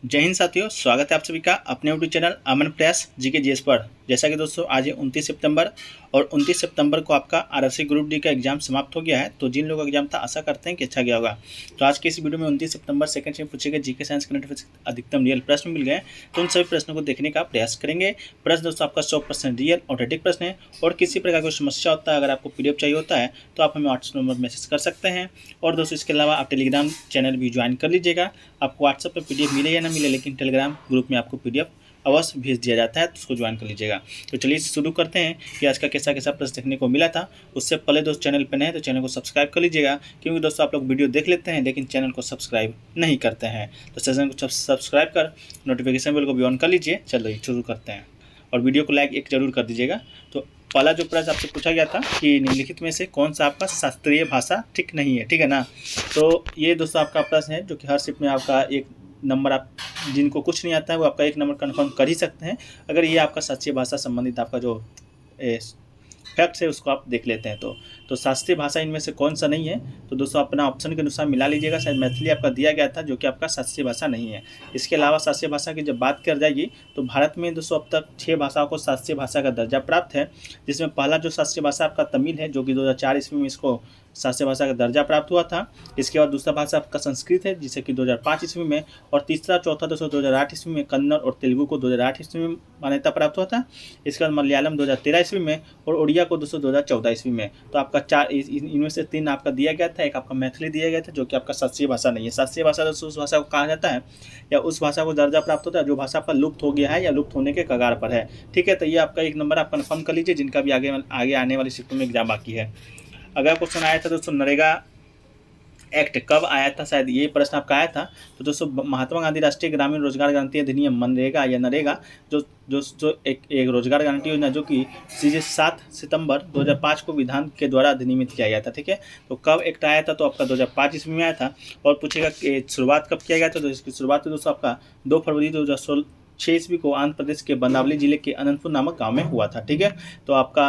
जय हिंद साथियों, स्वागत है आप सभी का अपने यूट्यूब चैनल अमन प्रयास जीके जीएस पर। जैसा कि दोस्तों आज है 29 सितंबर और 29 सितंबर को आपका आरएससी ग्रुप डी का एग्जाम समाप्त हो गया है। तो जिन लोगों का एग्जाम था आशा करते हैं कि अच्छा गया होगा। तो आज के इस वीडियो में 29 सितंबर सेकंड से पूछे गए जीके साइंस करंट अफेयर्स अधिकतम रियल प्रश्न मिल गए, तो उन सभी प्रश्नों को देखने का प्रयास करेंगे। प्रश्न दोस्तों आपका 100% रियल ऑथेंटिक प्रश्न है और किसी प्रकार की समस्या होता है, अगर आपको पीडीएफ चाहिए होता है तो आप हमें व्हाट्सएप नंबर मैसेज कर सकते हैं। और दोस्तों इसके अलावा आप टेलीग्राम चैनल भी ज्वाइन कर लीजिएगा। आपको व्हाट्सएप पर पीडीएफ मिले या ना मिले, लेकिन टेलीग्राम ग्रुप में आपको पीडीएफ अवश्य भेज दिया जाता है, तो उसको ज्वाइन कर लीजिएगा। तो चलिए शुरू करते हैं कि आज का कैसा कैसा प्रश्न देखने को मिला था। उससे पहले दोस्त चैनल पर नए हैं तो चैनल को सब्सक्राइब कर लीजिएगा, क्योंकि दोस्तों आप लोग वीडियो देख लेते हैं लेकिन चैनल को सब्सक्राइब नहीं करते हैं। तो चैनल को सब्सक्राइब कर नोटिफिकेशन बेल को भी ऑन कर लीजिए। चलिए शुरू करते हैं और वीडियो को लाइक एक जरूर कर दीजिएगा। तो पहला जो प्रश्न आपसे पूछा गया था कि निम्नलिखित में से कौन सा आपका शास्त्रीय भाषा ठीक नहीं है, ठीक है ना। तो ये दोस्तों आपका प्रश्न है जो कि हर शिफ्ट में आपका एक नंबर, आप जिनको कुछ नहीं आता है वो आपका एक नंबर कन्फर्म कर ही सकते हैं, अगर ये आपका शास्त्रीय भाषा संबंधित आपका जो फैक्ट्स है उसको आप देख लेते हैं। तो शास्त्रीय भाषा इनमें से कौन सा नहीं है, तो दोस्तों अपना ऑप्शन के अनुसार मिला लीजिएगा। शायद मैथिली आपका दिया गया था जो कि आपका शास्त्रीय भाषा नहीं है। इसके अलावा शास्त्रीय भाषा की जब बात कर जाएगी तो भारत में दोस्तों अब तक 6 भाषाओं को शास्त्रीय भाषा का दर्जा प्राप्त है, जिसमें पहला जो शास्त्रीय भाषा आपका तमिल है जो कि 2004 ईस्वी में इसको शास्त्रीय भाषा का दर्जा प्राप्त हुआ था। इसके बाद दूसरा भाषा आपका संस्कृत है जिसे कि 2005 ईस्वी में, और तीसरा चौथा दोस्तों 2008 ईस्वी में कन्नड़ और तेलुगु को 2008 ईस्वी में मान्यता प्राप्त हुआ था। इसके बाद मलयालम 2013 ईस्वी में और उड़िया को दोस्तों 2014 ईस्वी में। तो आपका 4 इनमें से 3 आपका दिया गया था, एक आपका मैथिली दिया गया था जो कि आपका शास्त्रीय भाषा नहीं है। शास्त्रीय भाषा दोस्तों उस भाषा को कहा जाता है या उस भाषा को दर्जा प्राप्त होता है जो भाषा आपका लुप्त हो गया है या लुप्त होने के कगार पर है, ठीक है। तो ये आपका एक नंबर आप कन्फर्म कर लीजिए, जिनका भी आगे आने वाली शिफ्टों में एग्जाम बाकी है। अगला क्वेश्चन आया था दोस्तों, नरेगा एक्ट कब आया था, शायद ये प्रश्न आपका आया था। तो दोस्तों महात्मा गांधी राष्ट्रीय ग्रामीण रोजगार गारंटी अधिनियम मनरेगा या नरेगा जो एक रोजगार गारंटी योजना जो कि सीधे 7 सितंबर 2005 को विधान के द्वारा अधिनियमित किया गया था, ठीक है। तो कब एक्ट आया था, तो आपका 2005 ईस्वी में आया था। और पूछेगा कि शुरुआत कब किया गया था, तो इसकी शुरुआत तो दोस्तों आपका 2 फरवरी 2016 ईस्वी को आंध्र प्रदेश के बंदावली जिले के अनंतपुर नामक गांव में हुआ था, ठीक है। तो आपका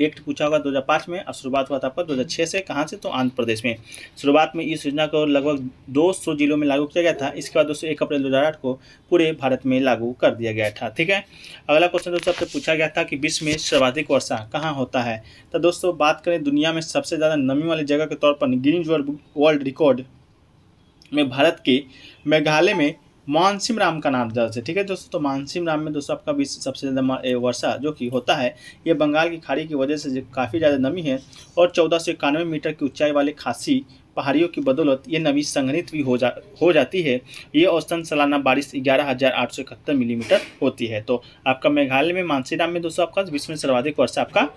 एक्ट पूछा होगा 2005 में, और शुरुआत हुआ था आपका 2006 से, कहाँ से, तो आंध्र प्रदेश में। शुरुआत में इस योजना को लगभग 200 जिलों में लागू किया गया था। इसके बाद दोस्तों 1 अप्रैल 2008 को पूरे भारत में लागू कर दिया गया था, ठीक है। अगला क्वेश्चन दोस्तों आपसे पूछा गया था कि विश्व में सर्वाधिक वर्षा कहाँ होता है। तो दोस्तों बात करें दुनिया में सबसे ज़्यादा नमी वाली जगह के तौर पर गिनीज वर्ल्ड रिकॉर्ड में भारत के मेघालय में मानसिम राम का नाम दर्ज है, ठीक है दोस्तों। तो मानसिम राम में दोस्तों आपका विश्व सबसे ज़्यादा वर्षा जो कि होता है, ये बंगाल की खाड़ी की वजह से काफ़ी ज़्यादा नमी है, और 1491 मीटर की ऊंचाई वाले खासी पहाड़ियों की बदौलत ये नमी संघनित भी हो जाती है। ये औसतन सालाना बारिश 11,871 मिलीमीटर होती है। तो आपका मेघालय में मानसीराम में दोस्तों आपका विश्व में सर्वाधिक वर्षा आपका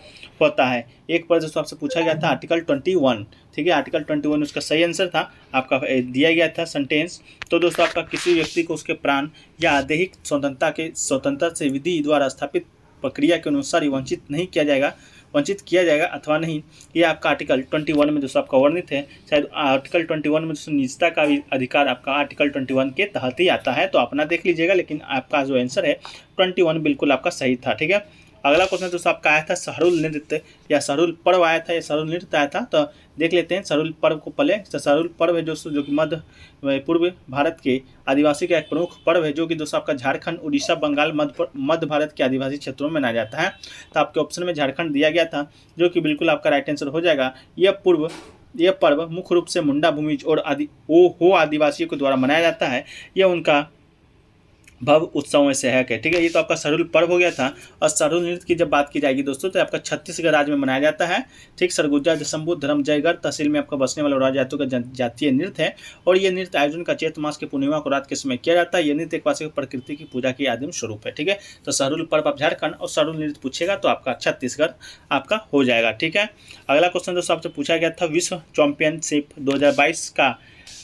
होता है। एक पर दोस्तों आपसे पूछा गया था आर्टिकल 21, ठीक है। आर्टिकल 21 उसका सही आंसर था, आपका दिया गया था सेंटेंस। तो दोस्तों आपका किसी व्यक्ति को उसके प्राण या दैहिक स्वतंत्रता से विधि द्वारा स्थापित प्रक्रिया के अनुसार ही वंचित किया जाएगा अथवा नहीं, ये आपका आर्टिकल 21 में दोस्तों आपका वर्णित है। शायद आर्टिकल 21 में दोस्तों निजता का भी अधिकार आपका आर्टिकल 21 के तहत ही आता है, तो अपना देख लीजिएगा, लेकिन आपका जो आंसर है 21 बिल्कुल आपका सही था, ठीक है। अगला क्वेश्चन दोस्तों आपका आया था सहरुल नृत्य या सहरुल पर्व आया था या सहरुल नृत्य आया था। तो देख लेते हैं सहरुल पर्व को पहले। तो सहरुल पर्व है दोस्तों जो कि मध्य पूर्व भारत के आदिवासी का एक प्रमुख पर्व है, जो कि दोस्तों आपका झारखंड, उड़ीसा, बंगाल, मध्य भारत के आदिवासी क्षेत्रों में मनाया जाता है। तो आपके ऑप्शन में झारखंड दिया गया था, जो कि बिल्कुल आपका राइट आंसर हो जाएगा। यह पर्व मुख्य रूप से मुंडा भूमिज और आदिवासियों के द्वारा मनाया जाता है। यह उनका भव्य उत्सव में से है, ठीक है। ये तो आपका सरहुल पर्व हो गया था। और सरहुल नृत्य की जब बात की जाएगी दोस्तों, तो आपका छत्तीसगढ़ राज्य में मनाया जाता है, ठीक। सरगुजा जशंभू धर्मजयगढ़ तहसील में आपका बसने वाला राज जातियों का जातीय नृत्य है, और ये नृत्य आयोजन का चैत्र मास के पूर्णिमा को रात के समय किया जाता है। ये नृत्य एक वास्तविक प्रकृति की पूजा की आदिम स्वरूप है, ठीक है। तो सरहुल पर्व आप झारखंड और सरहुल नृत्य पूछेगा तो आपका छत्तीसगढ़ आपका हो जाएगा, ठीक है। अगला क्वेश्चन दोस्तों आपसे पूछा गया था विश्व चैंपियनशिप 2022 का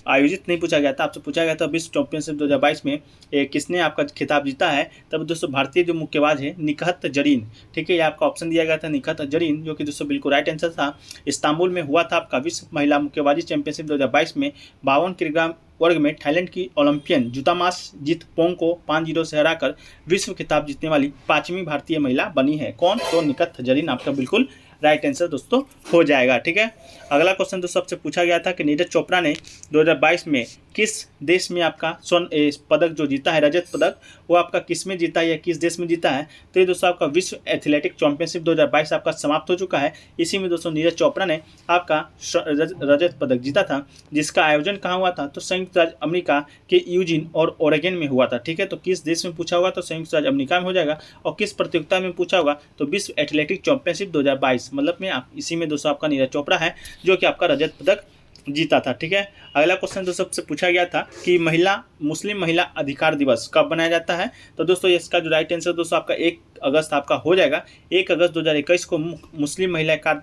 आयोजित नहीं पूछा गया था, आपसे पूछा गया था विश्व चैंपियनशिप 2022 में किसने आपका खिताब जीता है। तब दोस्तों भारतीय जो मुक्केबाज है निकहत जरीन, ठीक है। ये आपका ऑप्शन दिया गया था निकहत जरीन, जो कि दोस्तों बिल्कुल राइट आंसर था। इस्तांबुल में हुआ था आपका विश्व महिला मुक्केबाजी चैंपियनशिप 2022 में 52 किलोग्राम वर्ग में थाईलैंड की ओलंपियन जुतामास जितपोंग को 5-0 से हराकर विश्व खिताब जीतने वाली 5वीं भारतीय महिला बनी है। कौन, तो निकहत जरीन आपका बिल्कुल राइट आंसर दोस्तों हो जाएगा, ठीक है। अगला क्वेश्चन दोस्तों आपसे पूछा गया था कि नीरज चोपड़ा ने 2022 में किस देश में आपका स्वर्ण पदक जो जीता है, रजत पदक, वो आपका किस में जीता है या किस देश में जीता है। तो ये दोस्तों आपका विश्व एथलेटिक चैंपियनशिप 2022 आपका समाप्त हो चुका है। इसी में दोस्तों नीरज चोपड़ा ने आपका रजत पदक जीता था, जिसका आयोजन कहाँ हुआ था, तो संयुक्त राज्य अमेरिका के यूजिन और ओरेगन में हुआ था। ठीक है, तो किस देश में पूछा होगा, तो संयुक्त राज्य अमेरिका में हो जाएगा। और किस प्रतियोगिता में पूछा होगा, तो विश्व एथलेटिक चैंपियनशिप 2022, मतलब में आप इसी में दोस्तों आपका नीरज चोपड़ा है जो कि आपका रजत पदक जीता था। ठीक है, अगला क्वेश्चन दोस्तों सबसे पूछा गया था कि मुस्लिम महिला अधिकार दिवस कब मनाया जाता है। तो दोस्तों इसका जो राइट आंसर दोस्तों आपका 1 अगस्त आपका हो जाएगा। 1 अगस्त 2021 को मुस्लिम महिला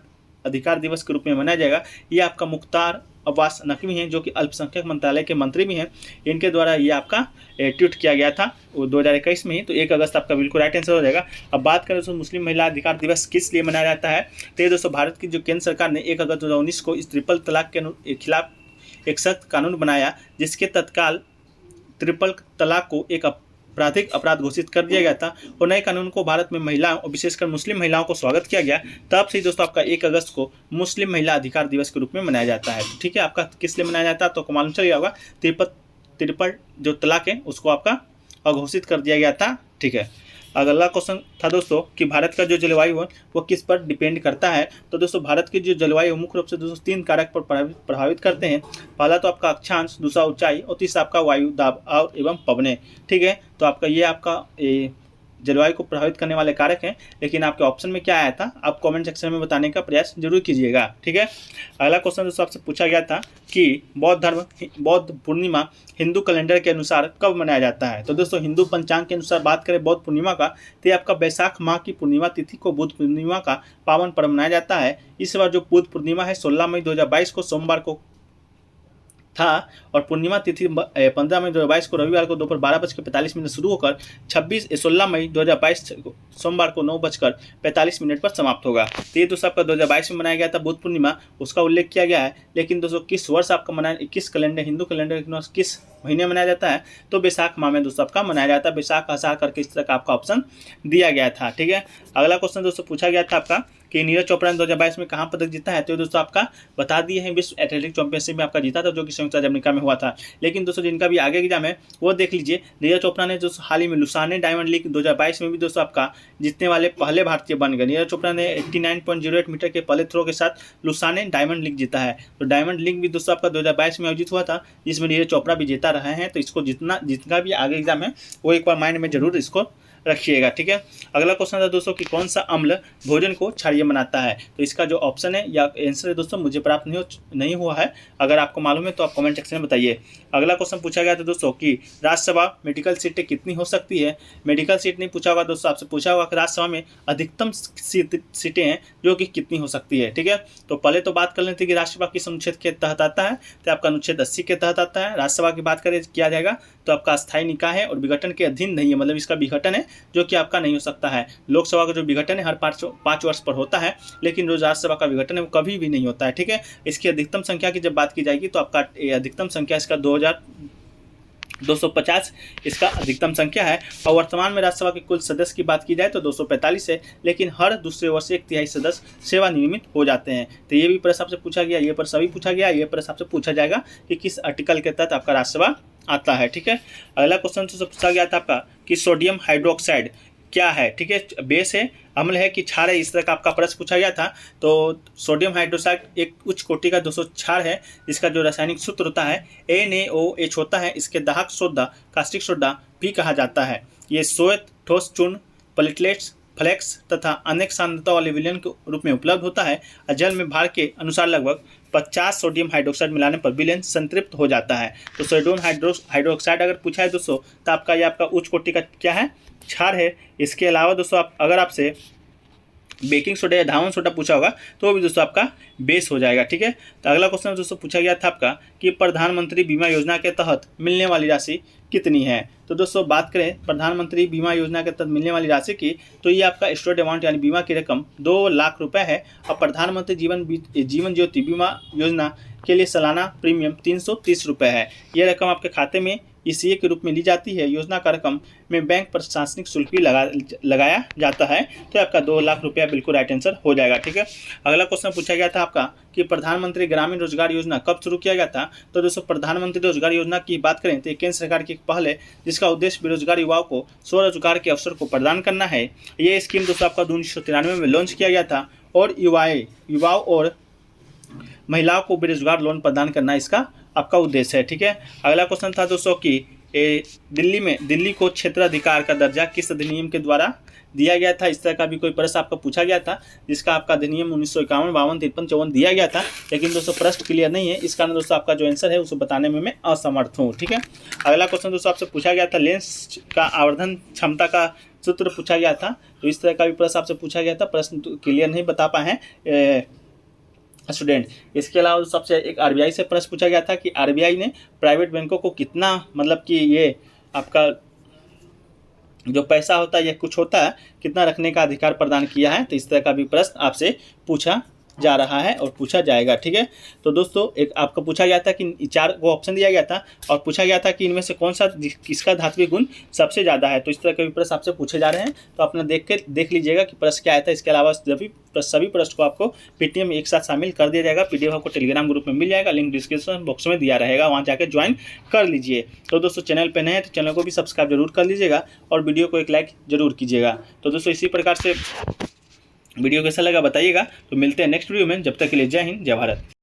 अधिकार दिवस के रूप में मनाया जाएगा। ये आपका मुख्तार अब्बास नकवी हैं जो कि अल्पसंख्यक मंत्रालय के मंत्री भी हैं, इनके द्वारा ये आपका ट्वीट किया गया था वो 2021 में ही। तो 1 अगस्त आपका बिल्कुल राइट आंसर हो जाएगा। अब बात करें दोस्तों मुस्लिम महिला अधिकार दिवस किस लिए मनाया जाता है। तो ये दोस्तों भारत की जो केंद्र सरकार ने 1 अगस्त 2019 को इस ट्रिपल तलाक के खिलाफ एक सख्त कानून बनाया, जिसके तत्काल ट्रिपल तलाक को एक आपराधिक अपराध घोषित कर दिया गया था। और नए कानून को भारत में महिलाओं और विशेषकर मुस्लिम महिलाओं को स्वागत किया गया। तब से दोस्तों आपका 1 अगस्त को मुस्लिम महिला अधिकार दिवस के रूप में मनाया जाता है। ठीक है, आपका किस लिए मनाया जाता है तो आपको मालूम चल गया होगा, ट्रिपल जो तलाक है उसको आपका अघोषित कर दिया गया था। ठीक है, अगला क्वेश्चन था दोस्तों कि भारत का जो जलवायु है वो किस पर डिपेंड करता है। तो दोस्तों भारत की जो जलवायु मुख्य रूप से दोस्तों 3 कारक पर प्रभावित करते हैं। पहला तो आपका अक्षांश, दूसरा ऊंचाई और तीसरा आपका वायु दाब एवं पवनें। ठीक है, तो आपका ये आपका जलवायु को प्रभावित करने वाले कारक हैं। लेकिन आपके ऑप्शन में क्या आया था आप कमेंट सेक्शन में बताने का प्रयास जरूर कीजिएगा। ठीक है, अगला क्वेश्चन दोस्तों आपसे पूछा गया था कि बौद्ध पूर्णिमा हिंदू कैलेंडर के अनुसार कब मनाया जाता है। तो दोस्तों हिंदू पंचांग के अनुसार बात करें बौद्ध पूर्णिमा का, तो आपका वैशाख माह की पूर्णिमा तिथि को बुद्ध पूर्णिमा का पावन पर्व मनाया जाता है। इस बार जो बुद्ध पूर्णिमा है 16 मई 2022 को सोमवार को था और पूर्णिमा तिथि 15 मई 2022 को रविवार को दोपहर 12:45 शुरू होकर 16 मई 2022 सोमवार को 9:45 पर समाप्त होगा। तो ये दोस्तों आपका 2022 में मनाया गया था बुद्ध पूर्णिमा, उसका उल्लेख किया गया है। लेकिन दोस्तों किस वर्ष आपका मनाया, किस कैलेंडर हिंदू कैलेंडर किस महीने मनाया जाता है, तो बैसाख माह में दोस्तों आपका मनाया जाता है। बैसाख आषाढ़ करके इस तरह का आपका ऑप्शन दिया गया था। ठीक है, अगला क्वेश्चन दोस्तों पूछा गया था आपका कि नीरज चोपड़ा ने 2022 में कहाँ पदक जीता है। तो दोस्तों आपका बता दिए हैं विश्व एथलेटिक चैंपियनशिप में आपका जीता था, जो कि संयुक्त राज्य अमेरिका में हुआ था। लेकिन दोस्तों जिनका भी आगे एग्जाम है वो देख लीजिए, नीरज चोपड़ा ने दोस्तों हाल ही में लुसाने डायमंड लीग 2022 में भी दोस्तों आपका जीतने वाले पहले भारतीय बन गए। नीरज चोपड़ा ने 89.08 मीटर के पहले थ्रो के साथ लुसाने डायमंड लीग जीता है। तो डायमंड लीग भी दोस्तों आपका 2022 में आयोजित हुआ था, जिसमें नीरज चोपड़ा भी जीता रहे हैं। तो इसको जितना भी आगे एग्जाम है वो एक बार माइंड में जरूर इसको रखिएगा। ठीक है, अगला क्वेश्चन था दोस्तों कि कौन सा अम्ल भोजन को क्षारीय बनाता है। तो इसका जो ऑप्शन है या आंसर है दोस्तों मुझे प्राप्त नहीं हुआ है, अगर आपको मालूम है तो आप कमेंट सेक्शन में बताइए। अगला क्वेश्चन पूछा गया था दोस्तों कि राज्यसभा मेडिकल सीटें कितनी हो सकती है। मेडिकल सीट नहीं पूछा होगा दोस्तों, आपसे पूछा होगा कि राज्यसभा में अधिकतम सीटें हैं जो कि कितनी हो सकती है। ठीक है, तो पहले तो बात कर लेते हैं कि राज्यसभा किस अनुच्छेद के तहत आता है। तो आपका अनुच्छेद 80 के तहत आता है। राज्यसभा की बात करें किया जाएगा तो आपका अस्थायी निकाय है और विघटन के अधीन नहीं है, मतलब इसका विघटन है जो कि आपका नहीं हो सकता है। लोकसभा का जो विघटन है हर 5 वर्ष पर होता है, लेकिन जो राज्यसभा का विघटन है वो कभी भी नहीं होता है। ठीक है, इसकी अधिकतम संख्या की जब बात की जाएगी तो आपका अधिकतम संख्या इसका 250 इसका अधिकतम संख्या है। और वर्तमान में राज्यसभा के कुल सदस्य की बात की जाए तो 245 है, लेकिन हर दूसरे वर्ष 1/3 सदस्य सेवानिवृत्त हो जाते हैं। तो ये भी प्रश्न आपसे पूछा गया, ये प्रश्न अभी पूछा गया, ये प्रश्न आपसे पूछा जाएगा कि किस आर्टिकल के तहत आपका राज्यसभा आता है। ठीक है, अगला क्वेश्चन तो पूछा गया था आपका कि सोडियम हाइड्रोक्साइड क्या है। ठीक है, बेस है, अम्ल है कि क्षार है, इस तरह का आपका प्रश्न पूछा गया था। तो सोडियम हाइड्रोक्साइड एक उच्च कोटि का दोस्तों क्षार है, जिसका जो रासायनिक सूत्र होता है NaOH होता है। इसके दाहक सोडा, कास्टिक सोडा भी कहा जाता है। ये श्वेत ठोस चूर्ण, प्लेटलेट्स, फ्लेक्स तथा अनेक सांद्रता वाले विलयन के रूप में उपलब्ध होता है। जल में भार के अनुसार लगभग 50 सोडियम हाइड्रोक्साइड मिलाने पर विलयन संतृप्त हो जाता है। तो सोडियम हाइड्रोक्साइड अगर पूछा है दोस्तों तो आपका ये आपका उच्च कोटि का क्या है, क्षार है। इसके अलावा दोस्तों अगर आपसे बेकिंग सोडा या धावन सोडा पूछा होगा तो भी दोस्तों आपका बेस हो जाएगा। ठीक है, तो अगला क्वेश्चन दोस्तों पूछा गया था आपका कि प्रधानमंत्री बीमा योजना के तहत मिलने वाली राशि कितनी है। तो दोस्तों बात करें प्रधानमंत्री बीमा योजना के तहत मिलने वाली राशि की, तो ये आपका स्टोर्ड अमाउंट यानी बीमा की रकम 2 लाख रुपए है। और प्रधानमंत्री जीवन ज्योति बीमा योजना के लिए सालाना प्रीमियम 330 रुपये है। यह रकम आपके खाते में ईसीए के रूप में ली जाती है। योजना का रकम में बैंक प्रशासनिक शुल्क भी लगाया जाता है। तो आपका 2 लाख रुपया बिल्कुल राइट आंसर हो जाएगा। ठीक है, अगला क्वेश्चन पूछा गया था आपका कि प्रधानमंत्री ग्रामीण रोजगार योजना कब शुरू किया गया था। तो दोस्तों प्रधानमंत्री रोजगार योजना की बात करें तो केंद्र सरकार की एक पहल है जिसका उद्देश्य बेरोजगार युवाओं को स्वरोजगार के अवसर को प्रदान करना है। ये स्कीम दोस्तों आपका 1993 में लॉन्च किया गया था और युवाओं और महिलाओं को बेरोजगार लोन प्रदान करना इसका आपका उद्देश्य है। ठीक है, अगला क्वेश्चन था दोस्तों कि दिल्ली को क्षेत्राधिकार का दर्जा किस अधिनियम के द्वारा दिया गया था। इस तरह का भी कोई प्रश्न आपका पूछा गया था जिसका आपका अधिनियम 1951, 52, 53, 54 दिया गया था, लेकिन दोस्तों प्रश्न क्लियर नहीं है। इस कारण दोस्तों आपका जो आंसर है उसे बताने में मैं असमर्थ हूँ। ठीक है, अगला क्वेश्चन दोस्तों आपसे पूछा गया था लेंस का आवर्धन क्षमता का सूत्र पूछा गया था। तो इस तरह का भी प्रश्न आपसे पूछा गया था, प्रश्न क्लियर नहीं बता पाए हैं स्टूडेंट। इसके अलावा सबसे एक आरबीआई से प्रश्न पूछा गया था कि आरबीआई ने प्राइवेट बैंकों को कितना मतलब कि ये आपका जो पैसा होता है या कुछ होता है कितना रखने का अधिकार प्रदान किया है। तो इस तरह का भी प्रश्न आपसे पूछा जा रहा है और पूछा जाएगा। ठीक है, तो दोस्तों एक आपको पूछा गया था कि 4 को ऑप्शन दिया गया था और पूछा गया था कि इनमें से कौन सा किसका धात्विक गुण सबसे ज़्यादा है। तो इस तरह के भी प्रश्न आपसे पूछे जा रहे हैं, तो अपना देख लीजिएगा कि प्रश्न क्या आया था। इसके अलावा सभी प्रश्न को आपको पीटीएम में एक साथ शामिल कर दिया जाएगा। पीडीएफ आपको टेलीग्राम ग्रुप में मिल जाएगा, लिंक डिस्क्रिप्शन बॉक्स में दिया रहेगा, वहाँ जाकर ज्वाइन कर लीजिए। तो दोस्तों चैनल पर नए हैं तो चैनल को भी सब्सक्राइब जरूर कर लीजिएगा और वीडियो को एक लाइक जरूर कीजिएगा। तो दोस्तों इसी प्रकार से वीडियो कैसा लगा बताइएगा। तो मिलते हैं नेक्स्ट वीडियो में, जब तक के लिए जय हिंद जय भारत।